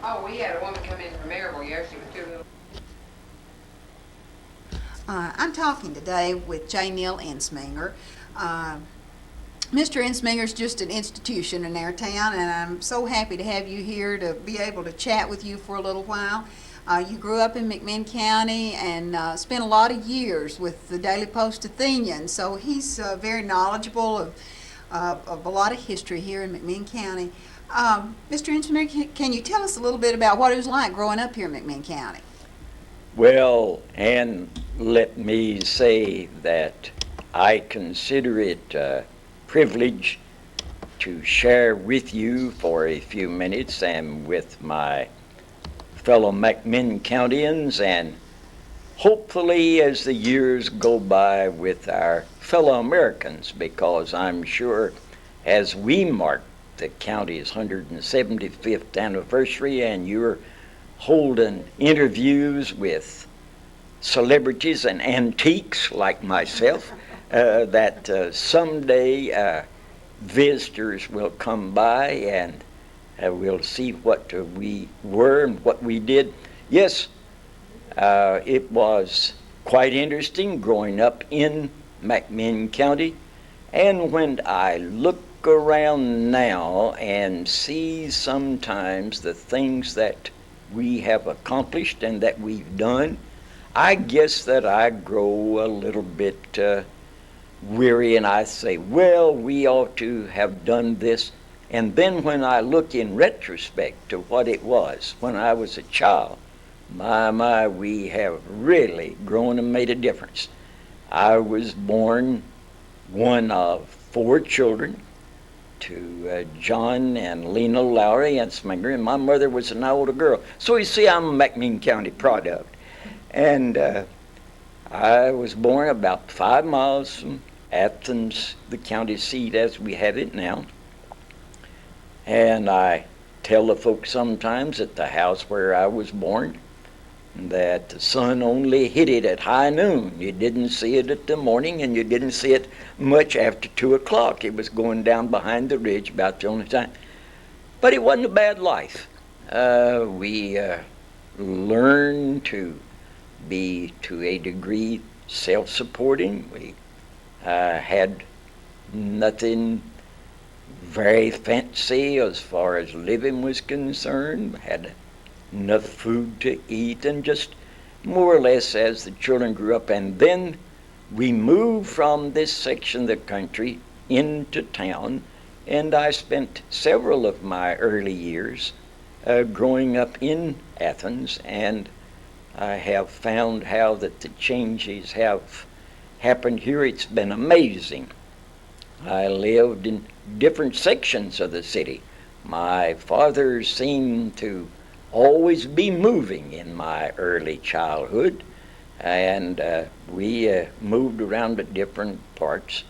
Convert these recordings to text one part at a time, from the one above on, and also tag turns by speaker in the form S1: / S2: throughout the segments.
S1: Oh, we had a woman come in from Maryville yesterday with two little.
S2: I'm talking today with J. Neal Ensminger. Mr. Ensminger is just an institution in our town, and I'm so happy to have you here to be able to chat with you for a little while. You grew up in McMinn County and spent a lot of years with the Daily Post Athenian, so he's very knowledgeable of a lot of history here in McMinn County. Mr. Ensminger, can you tell us a little bit about what it was like growing up here in McMinn County?
S3: Well, and let me say that I consider it a privilege to share with you for a few minutes and with my fellow McMinn Countians, and hopefully as the years go by with our fellow Americans, because I'm sure as we mark the county's 175th anniversary and you're holding interviews with celebrities and antiques like myself, that someday visitors will come by and we'll see what we were and what we did. Yes, it was quite interesting growing up in McMinn County, and when I look around now and see sometimes the things that we have accomplished and that we've done, I guess that I grow a little bit weary, and I say, well, we ought to have done this. And then when I look in retrospect to what it was when I was a child, my, we have really grown and made a difference. I was born one of 4 children to John and Lena Lowry Ensminger, and my mother was an older girl. So you see, I'm a McMinn County product. And I was born about 5 miles from Athens, the county seat as we have it now. And I tell the folks sometimes at the house where I was born that the sun only hit it at high noon. You didn't see it at the morning, and you didn't see it much after 2 o'clock. It was going down behind the ridge about the only time. But it wasn't a bad life. We learned to be, to a degree, self-supporting. We had nothing very fancy as far as living was concerned. We had enough food to eat, and just more or less as the children grew up. And then we moved from this section of the country into town, and I spent several of my early years growing up in Athens, and I have found how that the changes have happened here. It's been amazing. I lived in different sections of the city. My father seemed to always be moving in my early childhood, and we moved around to different parts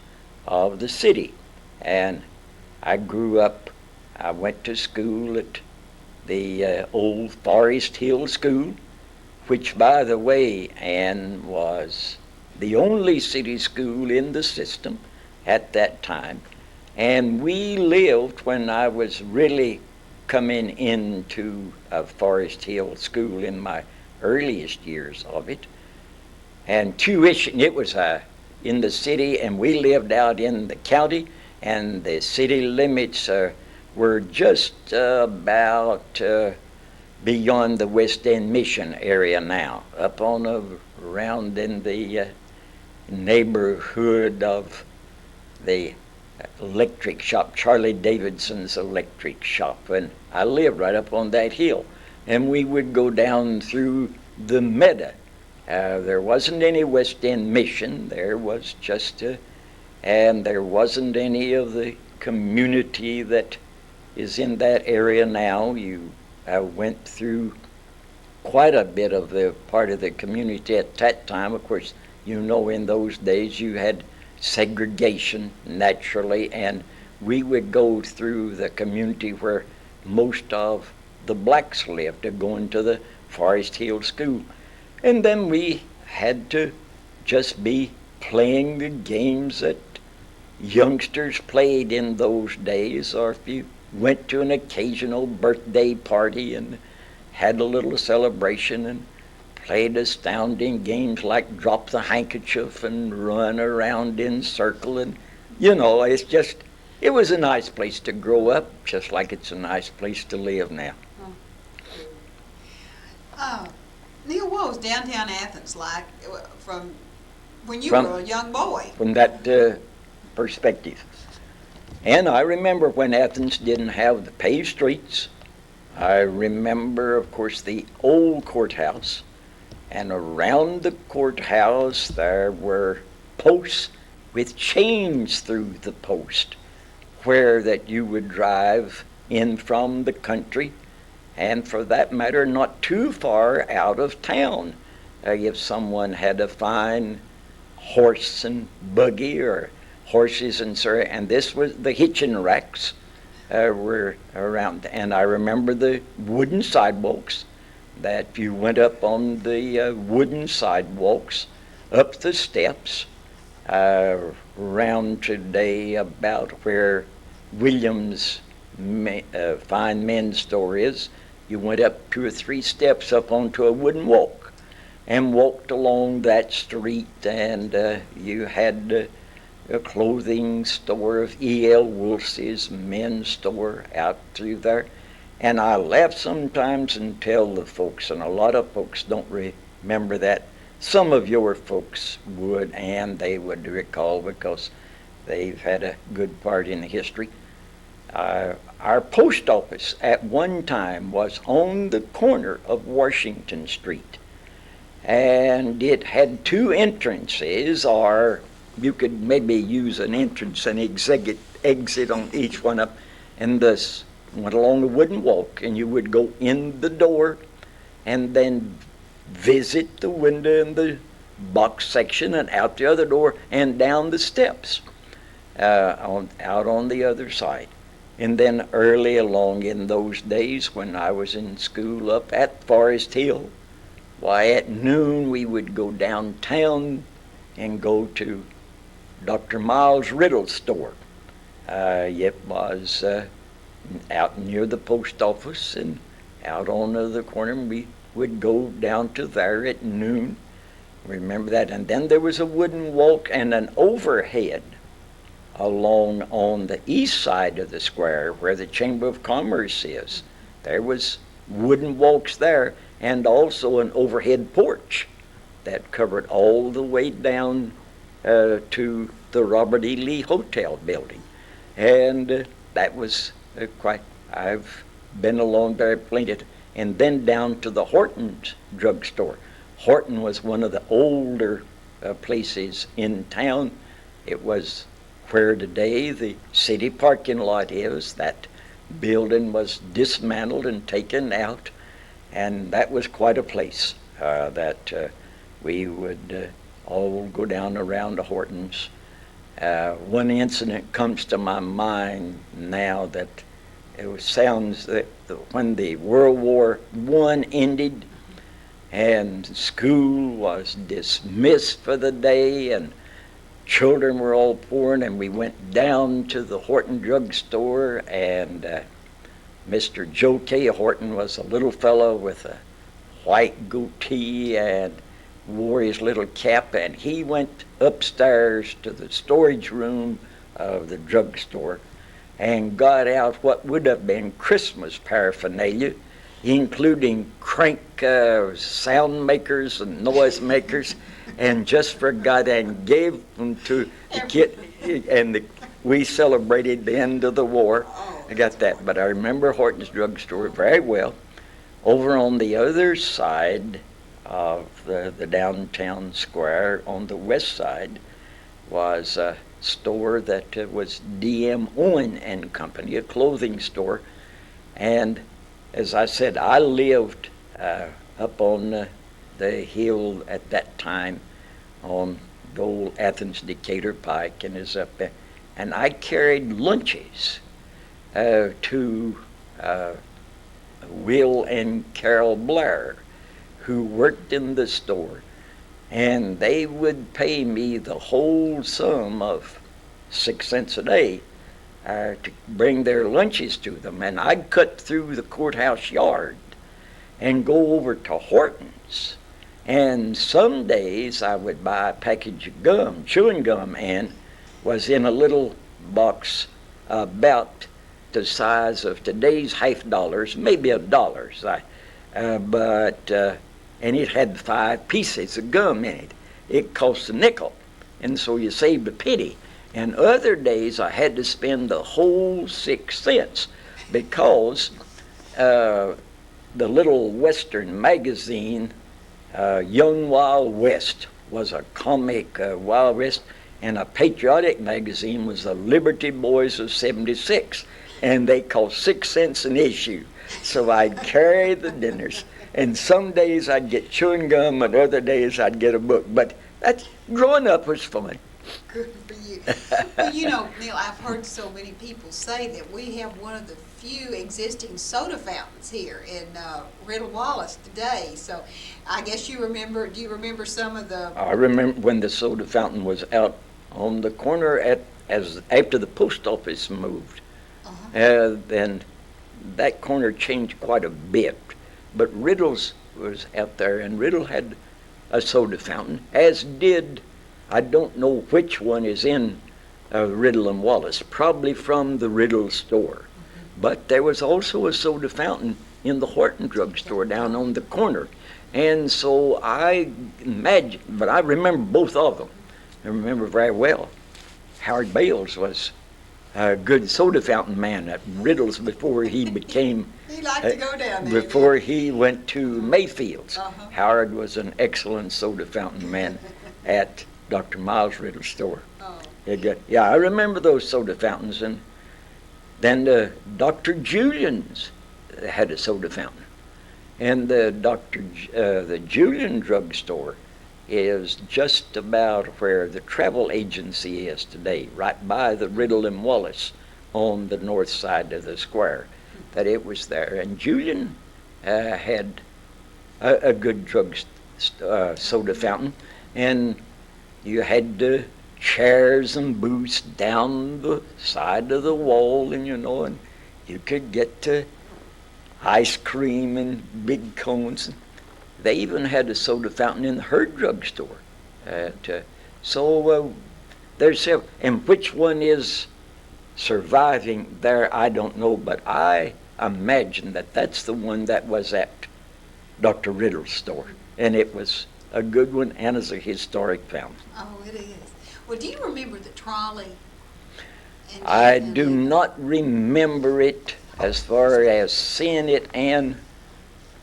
S3: of the city. And I grew up, I went to school at the old Forest Hill School, which, by the way, Ann, was the only city school in the system at that time. And we lived, when I was really coming into Forest Hill School in my earliest years of it, and tuition, it was in the city, and we lived out in the county, and the city limits were just about beyond the West End Mission area now, up on around in the neighborhood of the electric shop, Charlie Davidson's electric shop, and I lived right up on that hill. And we would go down through the meadow. There wasn't any West End Mission. There was just and there wasn't any of the community that is in that area now. You went through quite a bit of the part of the community at that time. Of course, you know, in those days you had segregation naturally, and we would go through the community where most of the blacks lived, going to the Forest Hill School. And then we had to just be playing the games that youngsters played in those days, or if you went to an occasional birthday party and had a little celebration and played astounding games like drop the handkerchief and run around in circle. And, it was a nice place to grow up, just like it's a nice place to live now.
S2: Neal, what was downtown Athens like from when you were a young boy?
S3: From that perspective. And I remember when Athens didn't have the paved streets. I remember, of course, the old courthouse. And around the courthouse there were posts with chains through the post, where that you would drive in from the country, and for that matter, not too far out of town. If someone had a fine horse and buggy or horses and this was the hitching racks were around. And I remember the wooden sidewalks, that you went up on the wooden sidewalks, up the steps, around today about where Williams Fine Men's Store is. You went up 2 or 3 steps up onto a wooden walk and walked along that street, and you had a clothing store of E.L. Woolsey's men's store out through there. And I laugh sometimes and tell the folks, and a lot of folks don't remember that. Some of your folks would, and they would recall because they've had a good part in the history. Our post office at one time was on the corner of Washington Street. And it had 2 entrances, or you could maybe use an entrance and exit on each one of them. And thus went along the wooden walk, and you would go in the door and then visit the window in the box section and out the other door and down the steps out on the other side. And then early along in those days when I was in school up at Forest Hill, why, at noon we would go downtown and go to Dr. Miles Riddle's store. It was out near the post office and out on the corner, and we would go down to there at noon. Remember that. And then there was a wooden walk and an overhead along on the east side of the square where the Chamber of Commerce is. There was wooden walks there, and also an overhead porch that covered all the way down to the Robert E. Lee Hotel building. And that was I've been along there plenty. And then down to the Horton's drugstore. Horton was one of the older places in town. It was where today the city parking lot is. That building was dismantled and taken out, and that was quite a place that we would all go down around the Hortons. One incident comes to my mind now that sounds that when the World War I ended and school was dismissed for the day and children were all pouring, and we went down to the Horton drugstore, and Mr. Joe K. Horton was a little fellow with a white goatee and wore his little cap, and he went upstairs to the storage room of the drugstore and got out what would have been Christmas paraphernalia, including crank sound makers and noise makers, and just forgot and gave them to the kid. And we celebrated the end of the war. I got that, but I remember Horton's drugstore very well. Over on the other side of the downtown square, on the west side, was a store that was D.M. Owen and Company, a clothing store. And as I said, I lived up on the hill at that time on the old Athens Decatur Pike, and is up there. And I carried lunches to Will and Carol Blair, who worked in the store, and they would pay me the whole sum of 6 cents a day to bring their lunches to them. And I'd cut through the courthouse yard and go over to Horton's. And some days I would buy a package of gum, chewing gum, and was in a little box about the size of today's $50, maybe $1. And it had 5 pieces of gum in it. It cost a nickel, and so you saved a penny. And other days I had to spend the whole 6 cents because the little Western magazine, Young Wild West, was a comic Wild West, and a patriotic magazine was the Liberty Boys of '76, and they cost 6 cents an issue. So I'd carry the dinners, and some days I'd get chewing gum, and other days I'd get a book. But growing up was fun.
S2: Good for you. Well, you know, Neal, I've heard so many people say that we have one of the few existing soda fountains here in Riddle Wallace today. So I guess you remember, do you remember some of the...
S3: I remember when the soda fountain was out on the corner after the post office moved. Then that corner changed quite a bit. But Riddle's was out there, and Riddle had a soda fountain, as did... I don't know which one is in Riddle and Wallace, probably from the Riddle store. But there was also a soda fountain in the Horton drugstore down on the corner. And so I imagine, but I remember both of them. I remember very well. Howard Bales was a good soda fountain man at Riddle's before he became...
S2: He liked to go down there.
S3: Before he went to Mayfield's. Howard was an excellent soda fountain man at Dr. Miles Riddle's store. Yeah, I remember those soda fountains. And then Dr. Julian's had a soda fountain. And the Julian drugstore is just about where the travel agency is today, right by the Riddle and Wallace on the north side of the square. That it was there. And Julian had a good soda fountain. And you had chairs and booths down the side of the wall, and and you could get ice cream in big cones. They even had a soda fountain in the Herd drugstore. So there's several. And which one is surviving there, I don't know, but I imagine that's the one that was at Dr. Riddle's store. And it was a good one, and as a historic fountain.
S2: Oh, it is. Well, do you remember the trolley?
S3: I do not remember it as far as seeing it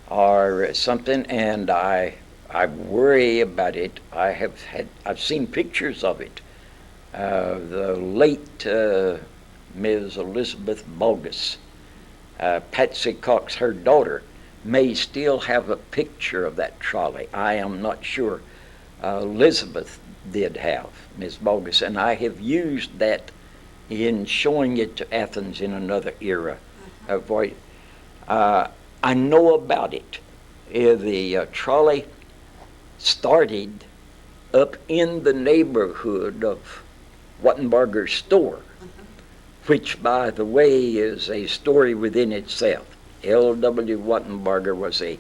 S3: or something, and I worry about it. I've seen pictures of it. The late Ms. Elizabeth Bogus, Patsy Cox, her daughter, may still have a picture of that trolley. I am not sure. Elizabeth did have, Ms. Bogus, and I have used that in showing it to Athens in another era. I know about it. The trolley started up in the neighborhood of Wattenbarger's store, which, by the way, is a story within itself. L.W. Wattenbarger was a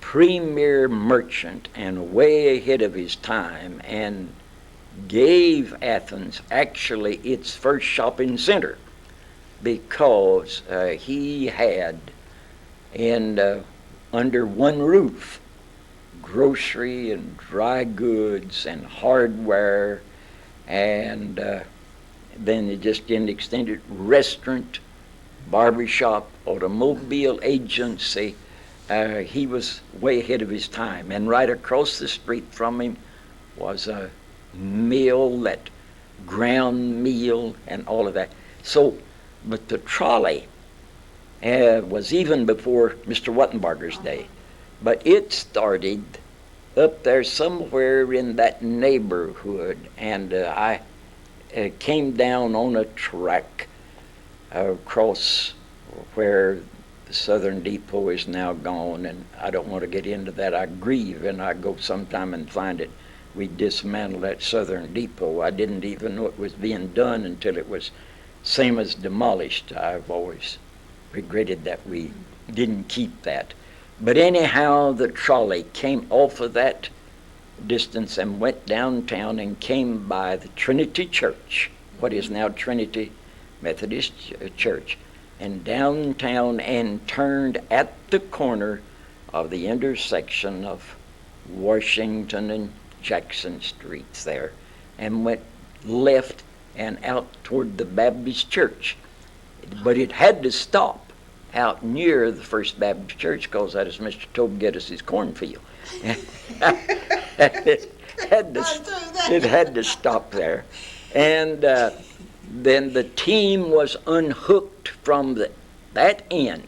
S3: premier merchant and way ahead of his time, and gave Athens actually its first shopping center, because he had under one roof grocery and dry goods and hardware, and then it just didn't extend it, restaurant, barbershop, automobile agency. He was way ahead of his time. And right across the street from him was a mill that ground meal and all of that. So, but the trolley was even before Mr. Wattenbarger's day. But it started up there somewhere in that neighborhood, and I came down on a track across where the Southern Depot is now gone, and I don't want to get into that. I grieve, and I go sometime and find it. We dismantled that Southern Depot. I didn't even know it was being done until it was same as demolished. I've always regretted that we didn't keep that. But anyhow, the trolley came off of that distance and went downtown and came by the Trinity Church, what is now Trinity Methodist Church, and downtown, and turned at the corner of the intersection of Washington and Jackson Streets there, and went left and out toward the Baptist Church. But it had to stop out near the First Baptist Church, because that is Mr. Tobe Geddes' cornfield. it had to stop there. And then the team was unhooked from that end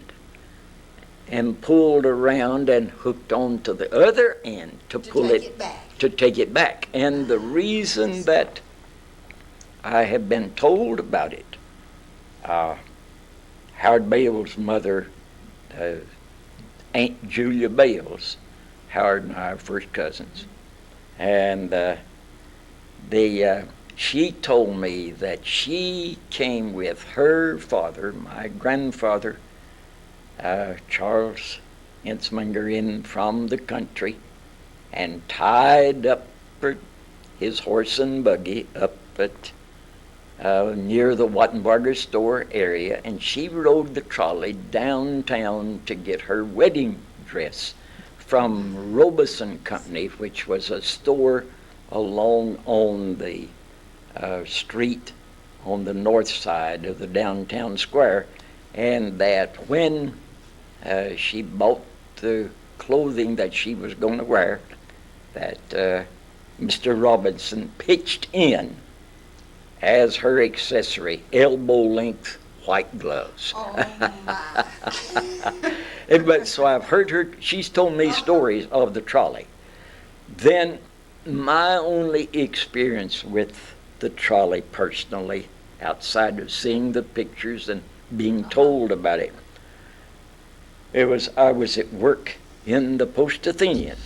S3: and pulled around and hooked on to the other end to take it back. And the reason that I have been told about it, Howard Bales' mother, Aunt Julia Bales, Howard and I are first cousins, and she told me that she came with her father, my grandfather, Charles Ensminger, in from the country, and tied up his horse and buggy up at near the Wattenbarger store area, and she rode the trolley downtown to get her wedding dress from Robeson Company, which was a store along on the street on the north side of the downtown square, and that when she bought the clothing that she was going to wear, that Mr. Robinson pitched in as her accessory, elbow-length white gloves.
S2: Oh, my.
S3: But so I've heard her, she's told me stories of the trolley. Then my only experience with the trolley personally, outside of seeing the pictures and being told about it, I was at work in the Post-Athenian,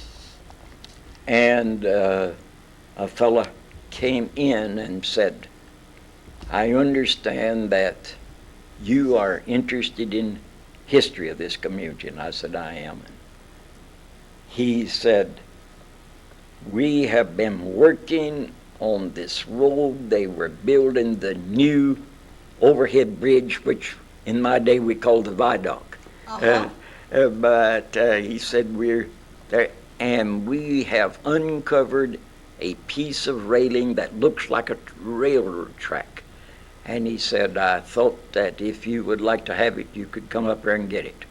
S3: and a fella came in and said, "I understand that you are interested in history of this community." And I said, "I am." And he said, "We have been working on this road. They were building the new overhead bridge, which in my day we called the viaduct." But he said, "We're there, and we have uncovered a piece of railing that looks like a railroad track." And he said, "I thought that if you would like to have it, you could come up there and get it,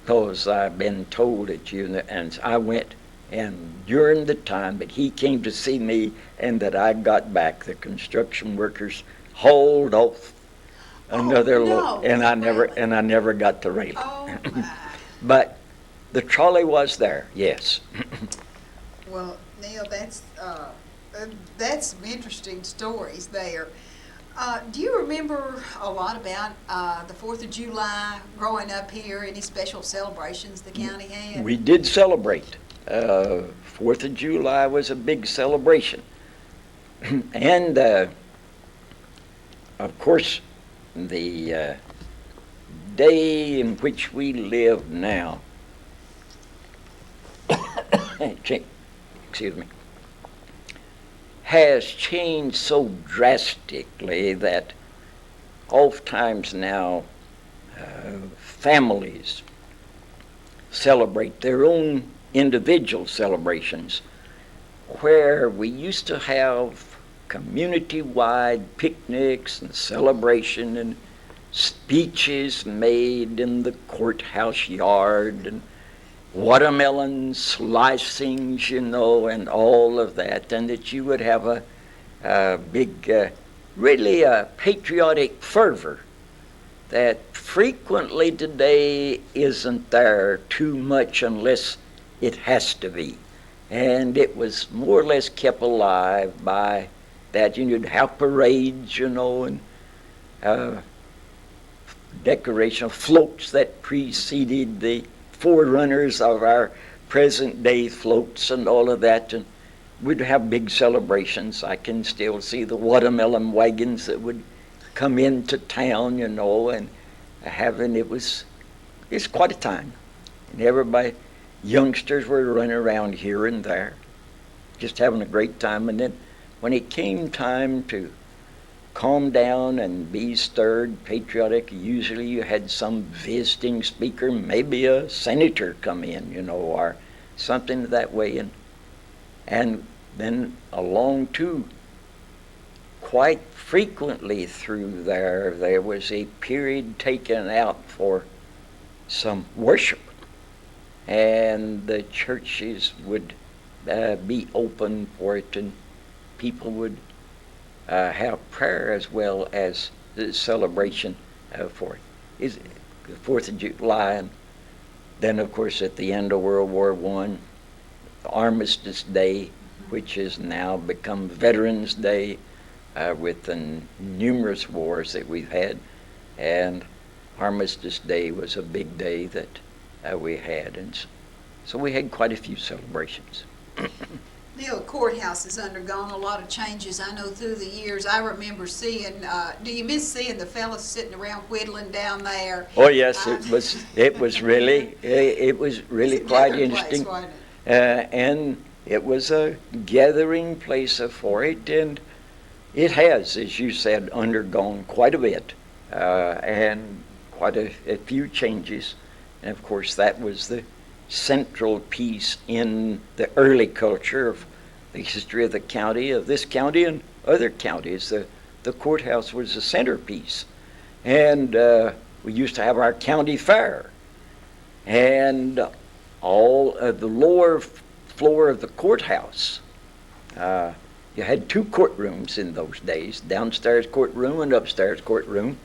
S3: because I've been told that you," and I went, and during the time that he came to see me and that I got back, the construction workers hauled off another load, and I never got the railing.
S2: Oh, my.
S3: But the trolley was there, yes.
S2: Well, Neal, that's some interesting stories there. Do you remember a lot about the 4th of July growing up here? Any special celebrations the county had?
S3: We did celebrate. 4th of July was a big celebration. And, of course, the day in which we live now, excuse me, has changed so drastically that oftentimes now families celebrate their own individual celebrations, where we used to have community-wide picnics and celebration and speeches made in the courthouse yard and watermelon slicings, and all of that, and that you would have a big, really a patriotic fervor that frequently today isn't there too much unless it has to be. And it was more or less kept alive by that. You'd have parades, and decoration of floats that preceded the forerunners of our present day floats and all of that, and we'd have big celebrations. I can still see the watermelon wagons that would come into town, and it's quite a time. And everybody, youngsters were running around here and there, just having a great time. And then when it came time to calm down and be stirred, patriotic, usually you had some visiting speaker, maybe a senator come in, or something that way. And then along too, quite frequently through there was a period taken out for some worship. And the churches would be open for it, and people would have prayer as well as the celebration for it. Is the 4th of July, and then of course at the end of World War I, Armistice Day, which has now become Veterans Day with the numerous wars that we've had, and Armistice Day was a big day that we had, and so we had quite a few celebrations.
S2: Neal, the courthouse has undergone a lot of changes. I know through the years. I remember seeing. Do you miss seeing the fellas sitting around whittling down there?
S3: Oh yes, it was really quite interesting,
S2: Place, wasn't it?
S3: and it was a gathering place for it, and it has, as you said, undergone quite a bit, and quite a few changes, and of course that was the central piece in the early culture of the history of the county, of this county and other counties. The courthouse was the centerpiece. And we used to have our county fair. And all of the lower floor of the courthouse, you had 2 courtrooms in those days, downstairs courtroom and upstairs courtroom.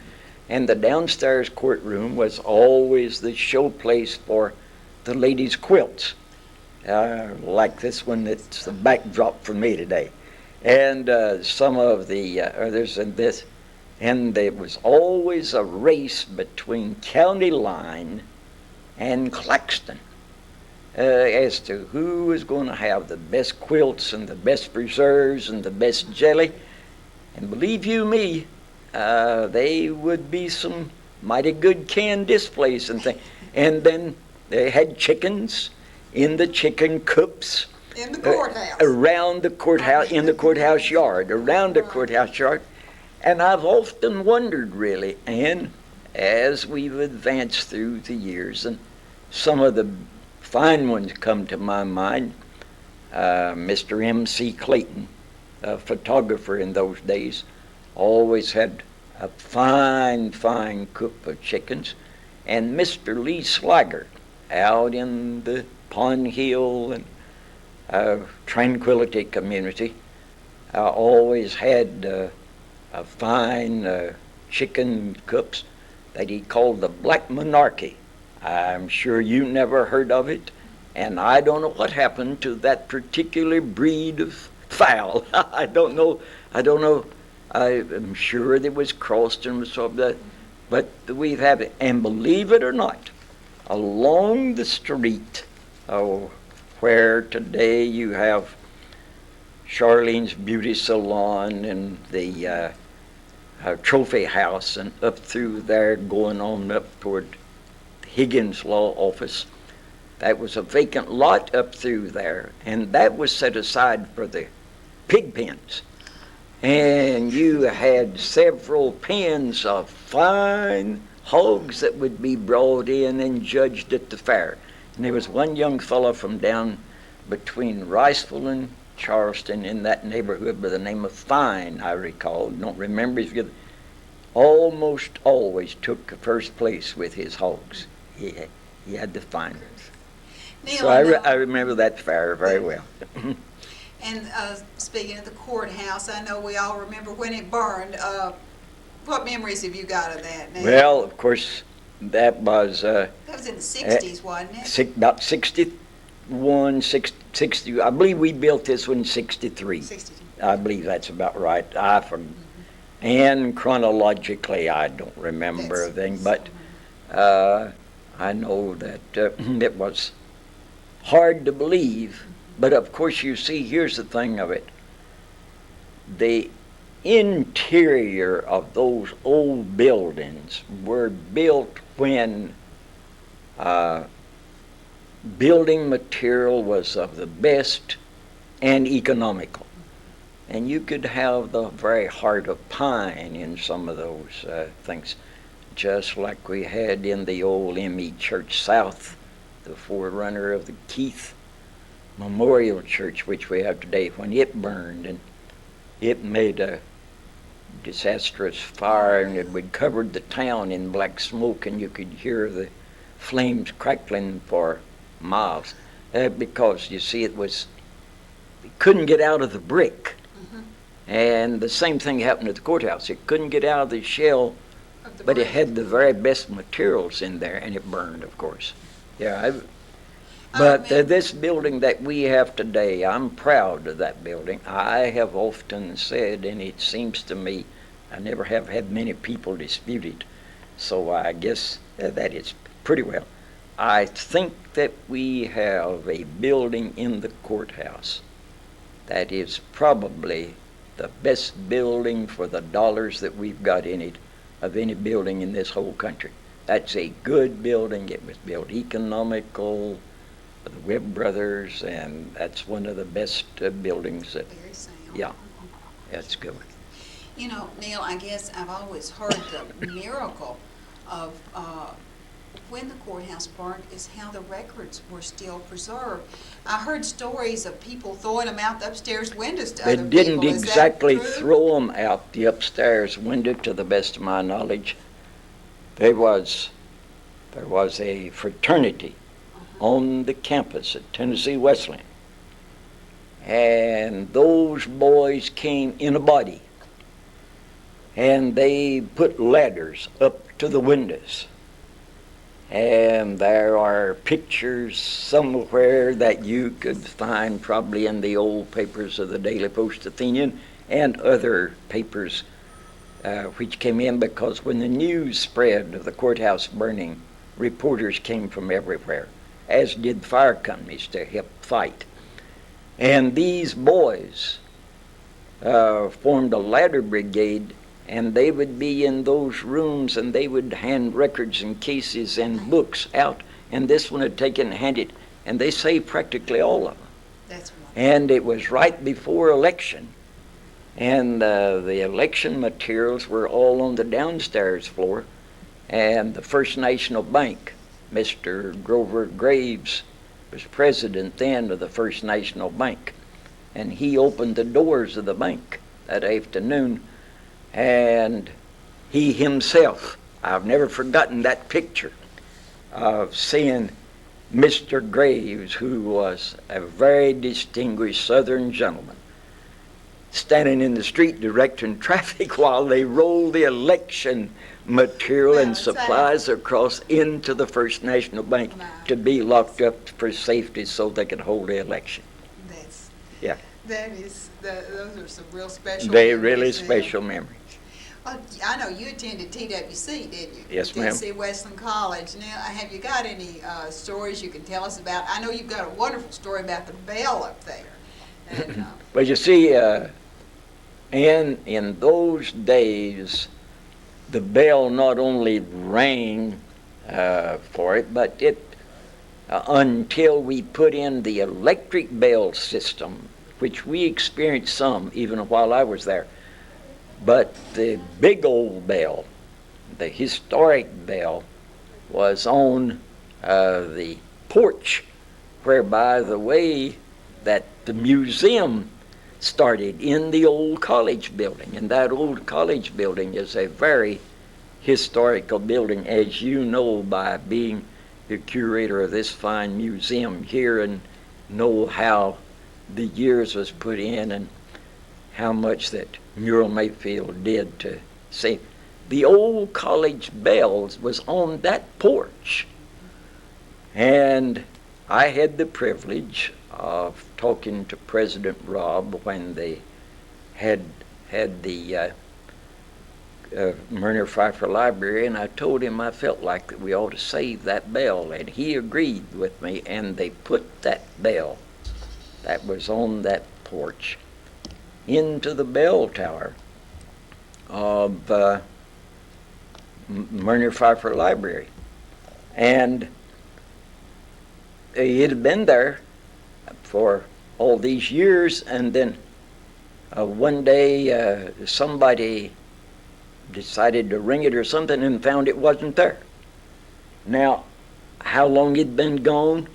S3: And the downstairs courtroom was always the show place for the ladies' quilts, like this one that's the backdrop for me today, and some of the others in this. And there was always a race between County Line and Claxton as to who was going to have the best quilts and the best preserves and the best jelly. And believe you me, they would be some mighty good canned displays and things. And then they had chickens in the chicken coops.
S2: In the courthouse.
S3: Around the courthouse, in the courthouse yard, around the courthouse yard. And I've often wondered, really, and as we've advanced through the years, and some of the fine ones come to my mind, Mr. M.C. Clayton, a photographer in those days, always had a fine coop of chickens, and Mr. Lee Slager, out in the Pond Hill and Tranquility community, always had a fine chicken coops that he called the Black Monarchy. I'm sure you never heard of it, and I don't know what happened to that particular breed of fowl. I don't know. I'm sure it was crossed and so that, but we've had it. And believe it or not, along the street, where today you have Charlene's Beauty Salon and the Trophy House, and up through there going on up toward Higgins Law Office, that was a vacant lot up through there, and that was set aside for the pig pens. And you had several pens of fine hogs that would be brought in and judged at the fair. And there was one young fellow from down between Riceville and Charleston in that neighborhood by the name of Fine, I recall. Don't remember his good. Almost always took first place with his hogs. He had the finest.
S2: Neal,
S3: So I remember that fair very well.
S2: And speaking of the courthouse, I know we all remember when it burned. What memories have you got of that, Neal?
S3: Well, of course, that was
S2: that was in the 60s, wasn't it?
S3: about 61, 60. I believe we built this one in 63.
S2: 62.
S3: I believe that's about right. And chronologically, I don't remember everything, but I know that it was hard to believe. But of course, you see, here's the thing of it. The interior of those old buildings were built when building material was of the best and economical. And you could have the very heart of pine in some of those things, just like we had in the old M.E. Church South, the forerunner of the Keith Memorial Church, which we have today, when it burned, and it made a disastrous fire, and it would cover the town in black smoke, and you could hear the flames crackling for miles. Because, you see, it couldn't get out of the brick. And the same thing happened at the courthouse. It couldn't get out of the shell, but it had the very best materials in there, and it burned, of course. Yeah, but this building that we have today, I'm proud of that building. I have often said, and it seems to me, I never have had many people dispute it, so I guess that is pretty well. I think that we have a building in the courthouse that is probably the best building for the dollars that we've got in it of any building in this whole country. That's a good building. It was built economical, the Webb brothers, and that's one of the best buildings.
S2: Very sound.
S3: Yeah, that's good.
S2: You know, Neal, I guess I've always heard the miracle of when the courthouse burned is how the records were still preserved. I heard stories of people throwing them out the upstairs windows to
S3: They
S2: other
S3: didn't
S2: people. Is that
S3: exactly
S2: true?
S3: throw them out the upstairs window, to the best of my knowledge. There was a fraternity on the campus at Tennessee Wesleyan, and those boys came in a body, and they put ladders up to the windows. And there are pictures somewhere that you could find, probably in the old papers of the Daily Post Athenian and other papers which came in, because when the news spread of the courthouse burning, reporters came from everywhere, as did fire companies to help fight. And these boys formed a ladder brigade, and they would be in those rooms, and they would hand records and cases and books out, and this one had taken and handed, and they saved practically all of them.
S2: That's wonderful.
S3: And it was right before election, and the election materials were all on the downstairs floor, and the First National Bank, Mr. Grover Graves was president then of the First National Bank, and he opened the doors of the bank that afternoon. And he himself, I've never forgotten that picture of seeing Mr. Graves, who was a very distinguished Southern gentleman, standing in the street directing traffic while they rolled the election material and supplies across into the First National Bank to be locked up for safety so they could hold the election.
S2: Those are some real special
S3: They're
S2: memories.
S3: really special memories.
S2: I know you attended TWC, didn't you?
S3: Yes, ma'am.
S2: Tennessee Wesley College. Now, have you got any stories you can tell us about? I know you've got a wonderful story about the bell up there. And,
S3: Well, you see, in those days, the bell not only rang for it, but it until we put in the electric bell system, which we experienced some even while I was there. But the big old bell, the historic bell, was on the porch, where, by the way, that the museum started in the old college building. And that old college building is a very historical building, as you know by being the curator of this fine museum here and know how the years was put in and how much that Muriel Mayfield did to save. The old college bells was on that porch. And I had the privilege of talking to President Robb when they had the Myrna Pfeiffer Library, and I told him I felt like that we ought to save that bell, and he agreed with me, and they put that bell that was on that porch into the bell tower of Myrna Pfeiffer Library. And it had been there for all these years, and then one day somebody decided to ring it or something and found it wasn't there. Now, how long it'd been gone,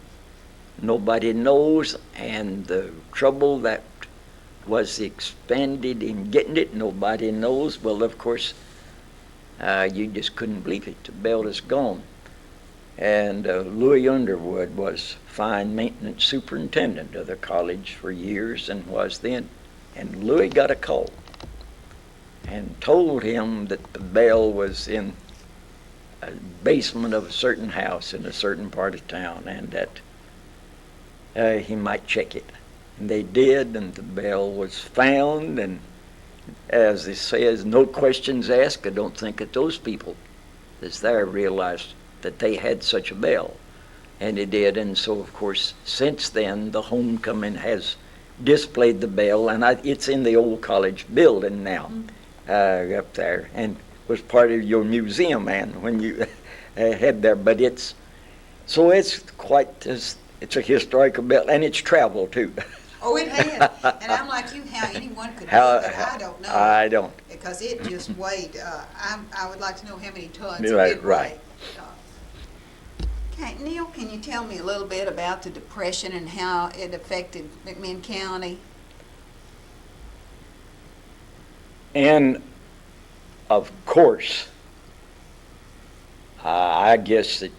S3: nobody knows, and the trouble that was expended in getting it, nobody knows. Well, of course, you just couldn't believe it. The bell is gone. And Louis Underwood was fine maintenance superintendent of the college for years and was then. And Louis got a call and told him that the bell was in a basement of a certain house in a certain part of town, and that he might check it. And they did, and the bell was found, and as it says, no questions asked. I don't think that those people that's there realized that they had such a bell, and it did. And so, of course, since then, the homecoming has displayed the bell, and it's in the old college building now, up there, and was part of your museum, man, when you had there. But it's quite, it's a historical bell, and it's traveled too.
S2: Oh, it has. And I'm like you, how anyone could do it, I don't know.
S3: I don't.
S2: Because it just weighed, I would like to know how many tons
S3: Right,
S2: it
S3: right.
S2: weighed. Okay, Neal, can you tell me a little bit about the Depression and how it affected McMinn County?
S3: And of course, I guess that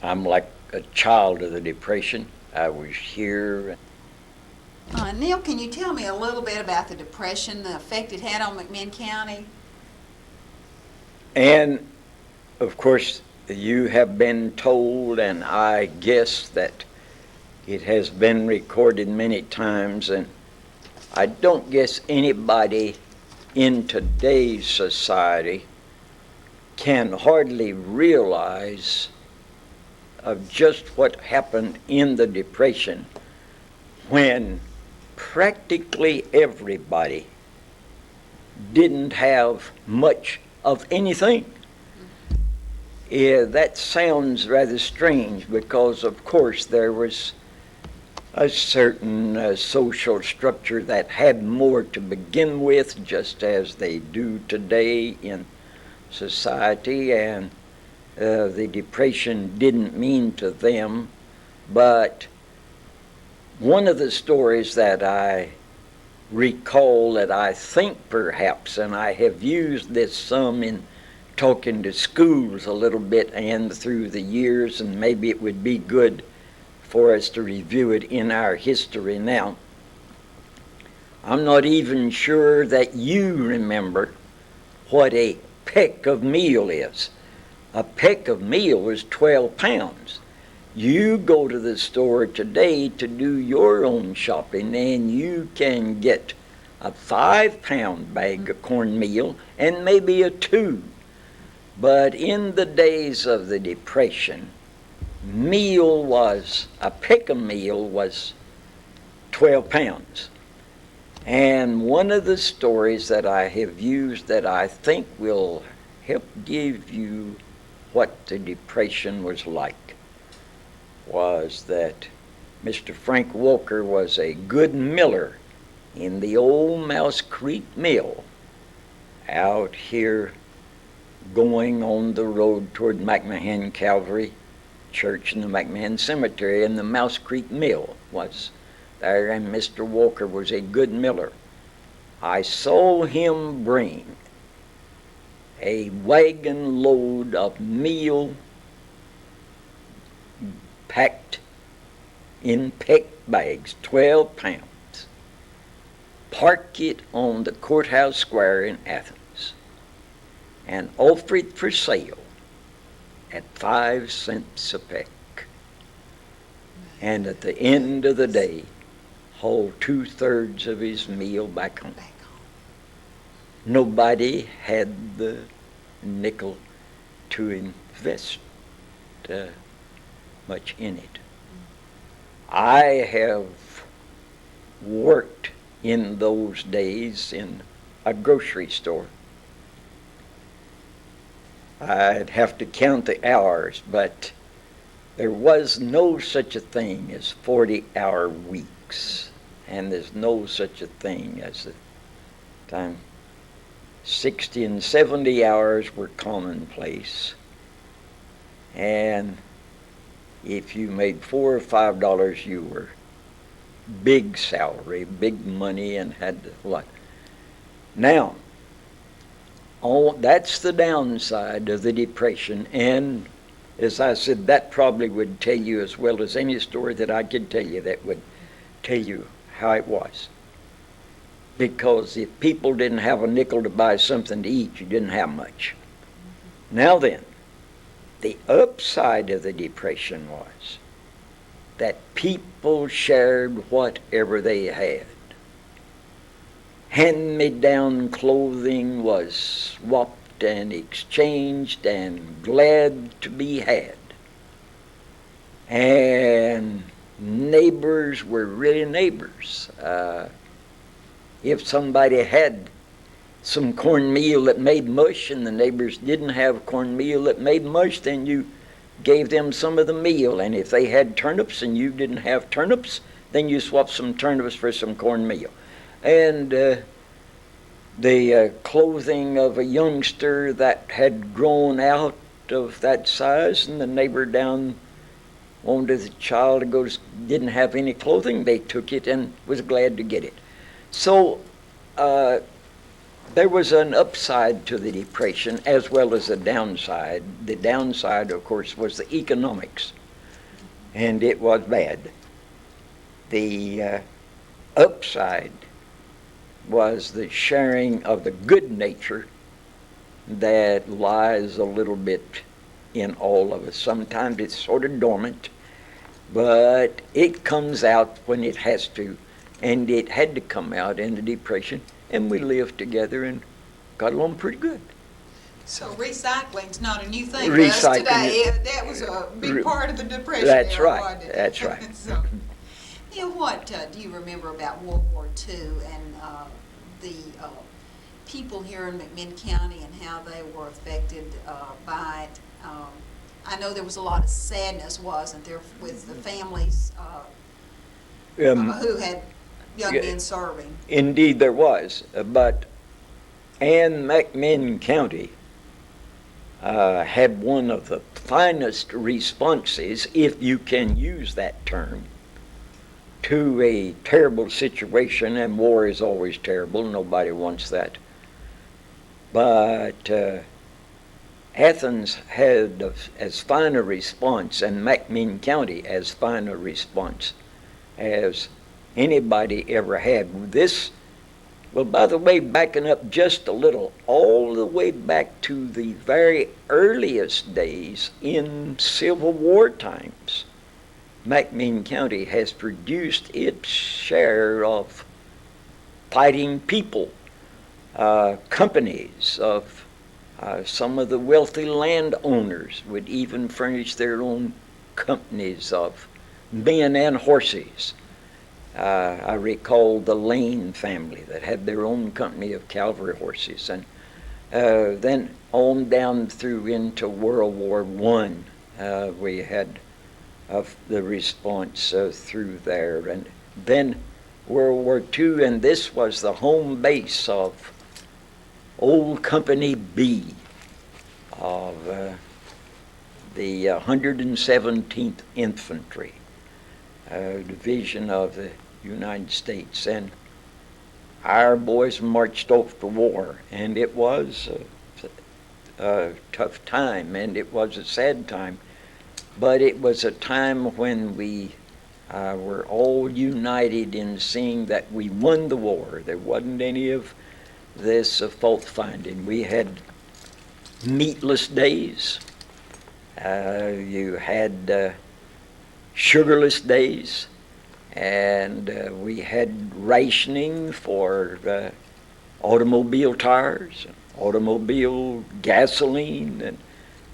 S3: I'm like a child of the Depression. I was here.
S2: Neal, can you tell me a little bit about the Depression, the effect it had on McMinn County?
S3: And of course, you have been told, and I guess that it has been recorded many times, and I don't guess anybody in today's society can hardly realize of just what happened in the Depression, when practically everybody didn't have much of anything. Yeah, that sounds rather strange, because of course there was a certain social structure that had more to begin with, just as they do today in society, and the Depression didn't mean to them. But one of the stories that I recall, that I think perhaps, and I have used this some in talking to schools a little bit and through the years, and maybe it would be good for us to review it in our history now. I'm not even sure that you remember what a peck of meal is. A peck of meal is 12 pounds. You go to the store today to do your own shopping, and you can get a 5-pound bag of cornmeal and maybe a 2. But in the days of the Depression, a peck of meal was 12 pounds. And one of the stories that I have used that I think will help give you what the Depression was like was that Mr. Frank Walker was a good miller in the old Mouse Creek Mill out here going on the road toward McMahan Calvary Church and the McMahan Cemetery, and the Mouse Creek Mill was there, and Mr. Walker was a good miller. I saw him bring a wagon load of meal packed in peck bags, 12 pounds, park it on the Courthouse Square in Athens, and offer it for sale at 5 cents a peck. And at the end of the day, haul 2/3 of his meal back home. Nobody had the nickel to invest much in it. I have worked in those days in a grocery store. I'd have to count the hours, but there was no such a thing as 40-hour weeks, and there's no such a thing as the time 60 and 70 hours were commonplace. And if you made $4 or $5, you were big salary, big money, and had a lot. Now, that's the downside of the Depression, and as I said, that probably would tell you as well as any story that I could tell you that would tell you how it was. Because if people didn't have a nickel to buy something to eat, you didn't have much. Now then, the upside of the Depression was that people shared whatever they had. Hand-me-down clothing was swapped and exchanged and glad to be had. And neighbors were really neighbors. If somebody had some cornmeal that made mush and the neighbors didn't have cornmeal that made mush, then you gave them some of the meal. And if they had turnips and you didn't have turnips, then you swapped some turnips for some cornmeal. And the clothing of a youngster that had grown out of that size, and the neighbor down wanted the child to go, didn't have any clothing, they took it and was glad to get it. So there was an upside to the Depression as well as a downside. The downside, of course, was the economics, and it was bad. The upside was the sharing of the good nature that lies a little bit in all of us. Sometimes it's sort of dormant, but it comes out when it has to. And it had to come out in the Depression, and we lived together and got along pretty good.
S2: So recycling's not a new thing for us today. That was a big part of the Depression.
S3: That's
S2: era,
S3: right.
S2: wasn't it?
S3: That's right.
S2: So, Neal, what do you remember about World War II and the people here in McMinn County and how they were affected by it? I know there was a lot of sadness, wasn't there, with the families who had young men serving.
S3: Indeed there was, but McMinn County had one of the finest responses, if you can use that term, to a terrible situation, and war is always terrible, nobody wants that. But Athens had as fine a response, and McMinn County as fine a response as anybody ever had. This, well, by the way, backing up just a little, all the way back to the very earliest days in Civil War times, McMinn County has produced its share of fighting people, companies of some of the wealthy landowners would even furnish their own companies of men and horses. I recall the Lane family that had their own company of cavalry horses, and then on down through into World War I, we had the response through there, and then World War II, and this was the home base of Old Company B of the 117th Infantry Division of the United States, and our boys marched off to war, and it was a tough time, and it was a sad time, but it was a time when we were all united in seeing that we won the war. There wasn't any of this fault finding. We had meatless days. You had sugarless days, and we had rationing for automobile tires, automobile gasoline, and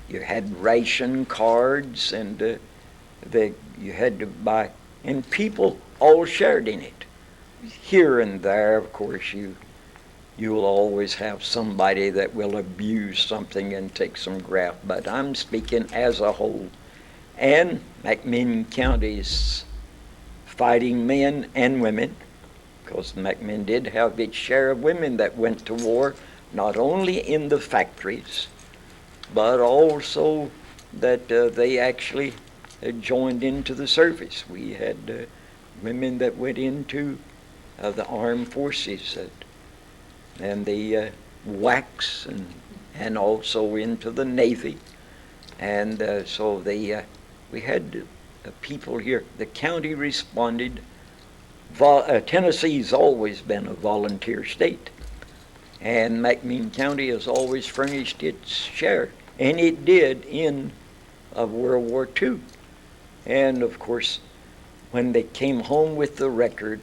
S3: you had ration cards, and you had to buy, and people all shared in it. Here and there, of course, you'll always have somebody that will abuse something and take some graft, but I'm speaking as a whole. and McMinn County's fighting men and women, because McMinn did have its share of women that went to war, not only in the factories, but also that they actually joined into the service. We had women that went into the armed forces and the WACs and also into the Navy. And so we had people here. The county responded. Tennessee's always been a volunteer state, and McMinn County has always furnished its share, and it did in World War II. And of course, when they came home with the record,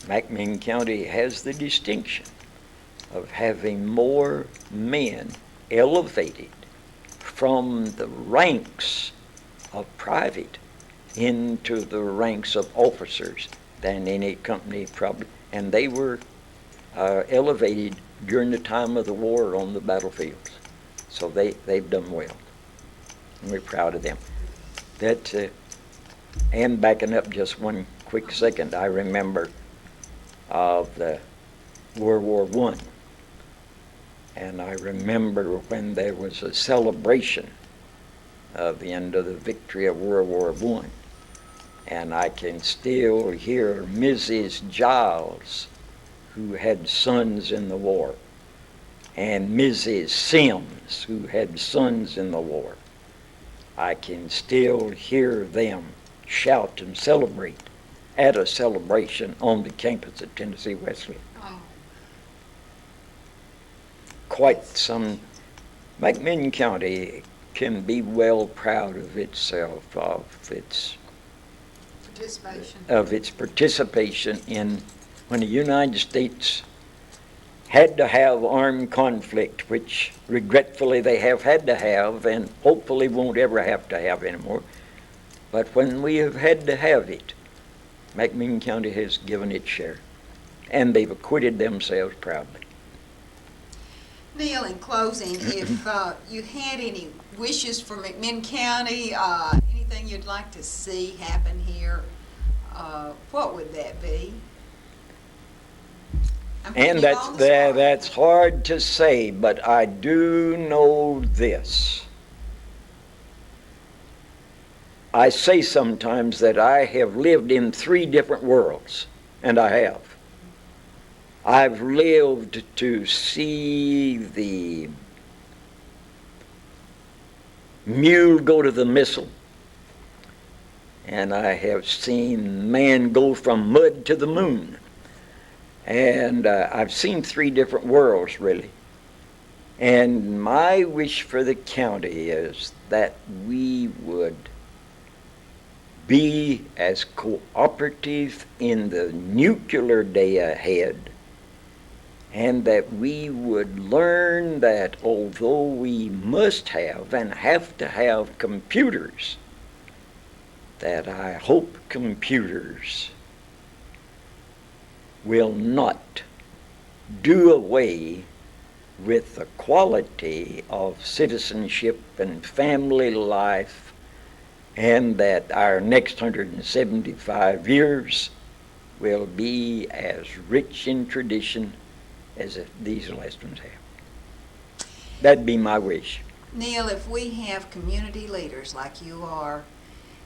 S3: McMinn County has the distinction of having more men elevated from the ranks of private into the ranks of officers than any company probably. And they were elevated during the time of the war on the battlefields. So they've done well. And we're proud of them. And backing up just one quick second, I remember of the World War I. And I remember when there was a celebration of the end of the victory of World War I. And I can still hear Mrs. Giles, who had sons in the war, and Mrs. Sims, who had sons in the war. I can still hear them shout and celebrate at a celebration on the campus at Tennessee Wesley.
S2: Oh.
S3: Quite some. McMinn County can be well proud of itself, of its participation in when the United States had to have armed conflict, which regretfully they have had to have and hopefully won't ever have to have anymore. But when we have had to have it, McMinn County has given its share, and they've acquitted themselves proudly.
S2: Neal, in closing, if you had any wishes for McMinn County, anything you'd like to see happen here, what would that be?
S3: And that's hard to say, but I do know this. I say sometimes that I have lived in 3 different worlds, and I have. I've lived to see the mule go to the missile, and I have seen man go from mud to the moon. And I've seen 3 different worlds, really. And my wish for the county is that we would be as cooperative in the nuclear day ahead, and that we would learn that although we must have and have to have computers, that I hope computers will not do away with the quality of citizenship and family life, and that our next 175 years will be as rich in tradition as these last ones have. That'd be my wish.
S2: Neal, if we have community leaders like you are,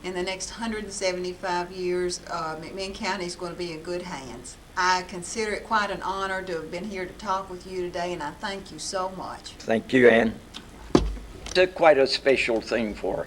S2: in the next 175 years, McMinn County is going to be in good hands. I consider it quite an honor to have been here to talk with you today, and I thank you so much.
S3: Thank you, Ann. It's quite a special thing for